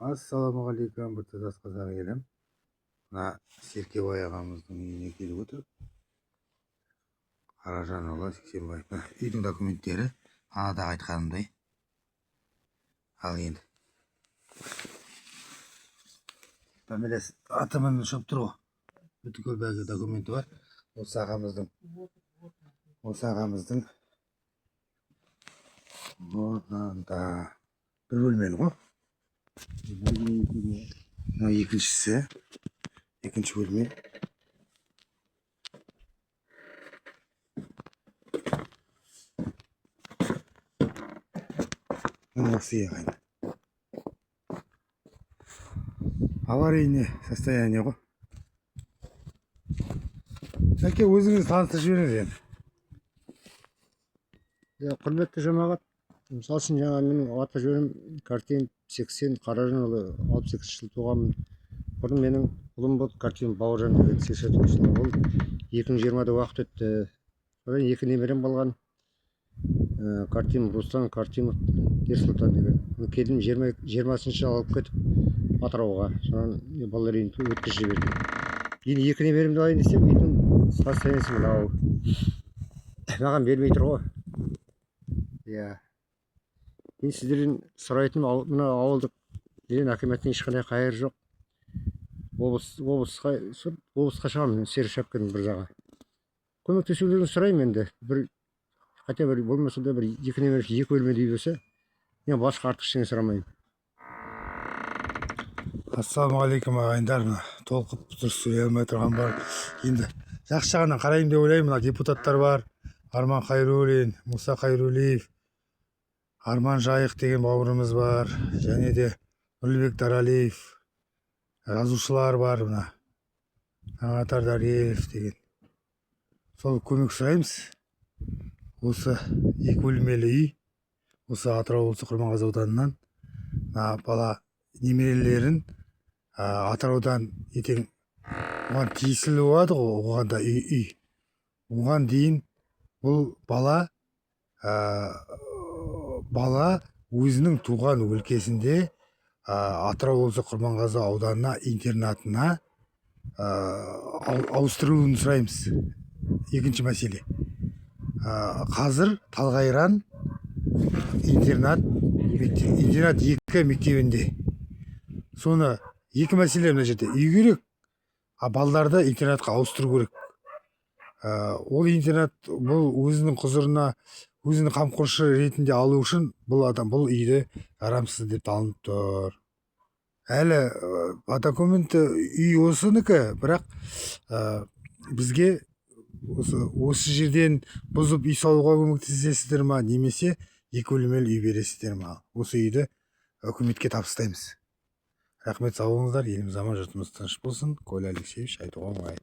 Ассалаумағалейкум, біртұтас қазақ елім. Мына Серкебай ағамыздың үйіне келіп отырып, Қаражанұлы Сексенбаев. Үйдің документтері анадағы айтқанымдай. Ал енді фамилиясы атымен шығып тұр ғой. Бүткіл бәлгі документі бар. Осы ағамыздың орнында бір бөлмелі ғой. Мына екінші бөлме. Осы ағайын. Аварийный состояние ғой. Әке, өзіңіз таныстырып жіберіңіз енді. Құрметті жамағат, мысалы үшін жаңа менің аты жөнім Картин 80 Қаражанұлы, 68 жыл туғанмын. Бұрын менің ұлым болды, Картин Бауыржан деген 89 жыл. Ол 2020-да уақыт өтті. Содан екі немерем болған. Картин Руслан, Картин Ерсұлтан деген. Келдім 20-шы алып кетіп Атырауға. Содан балалар үйін өткізіп жібердім. Енді екі немеремді алайын десем, үйдің состояниесі мынау. Маған бермей тұр ғой. Мен сіздерден сұрайтыным, мына ауылдық деген акиматтың ешқандай қайыр жоқ. Облысқа шығамын, Сершапкин бір жағы. Көмектесулерін сұраймын енді. Хотя бір болмаса да бір екі немересі екі бөлмелі үй болса, мен басқа артық ештеңе сұрамаймын. Ассалаумағалейкум ағайындар. Толқып дұрыс сөйлей алмай тұрған бар. Енді жақсы жағынан қараймын деп ойлаймын. Мына депутаттар бар. Арман Хайруллин, Мұса Хайруллиев, Арман Жайық деген бауырымыз бар. Және де Нұрлыбек Даралиев, жазушылар бар. Мына Аңатар Дариев деген. Сол көмек сұраймыз. Осы екі бөлмелі үй. Осы Атырау облысы Құрманғазы ауданынан бала немерелерін Атыраудан ертең оған тиесілі болады ғой, оған да үй. Оған дейін бұл бала өзінің туған өлкесінде Атырау облысы Құрманғазы ауданына интернатына ауыстыруын сұраймыз. Екінші мәселе. Қазір Талғайран интернат 2 мектебінде. Соны екі мәселе мына жерде. Үй керек, балаларды интернатқа ауыстыру керек. Ол интернат бұл өзінің құзырына, өзінің қамқоршы ретінде алу үшін бұл үйді жарамсыз деп танылып тұр. Әлі документі үй осынікі, бірақ бізге осы жерден бұзып үй салуға көмектесесіздер ма, немесе екі бөлмелі үй бересіздер ма? Осы үйді үкіметке тапсыраймыз. Рахмет, сау болыңыздар. Еліміз аман, жұртымыз тыныш болсын. Коля Алексеевич, айтуға оңай.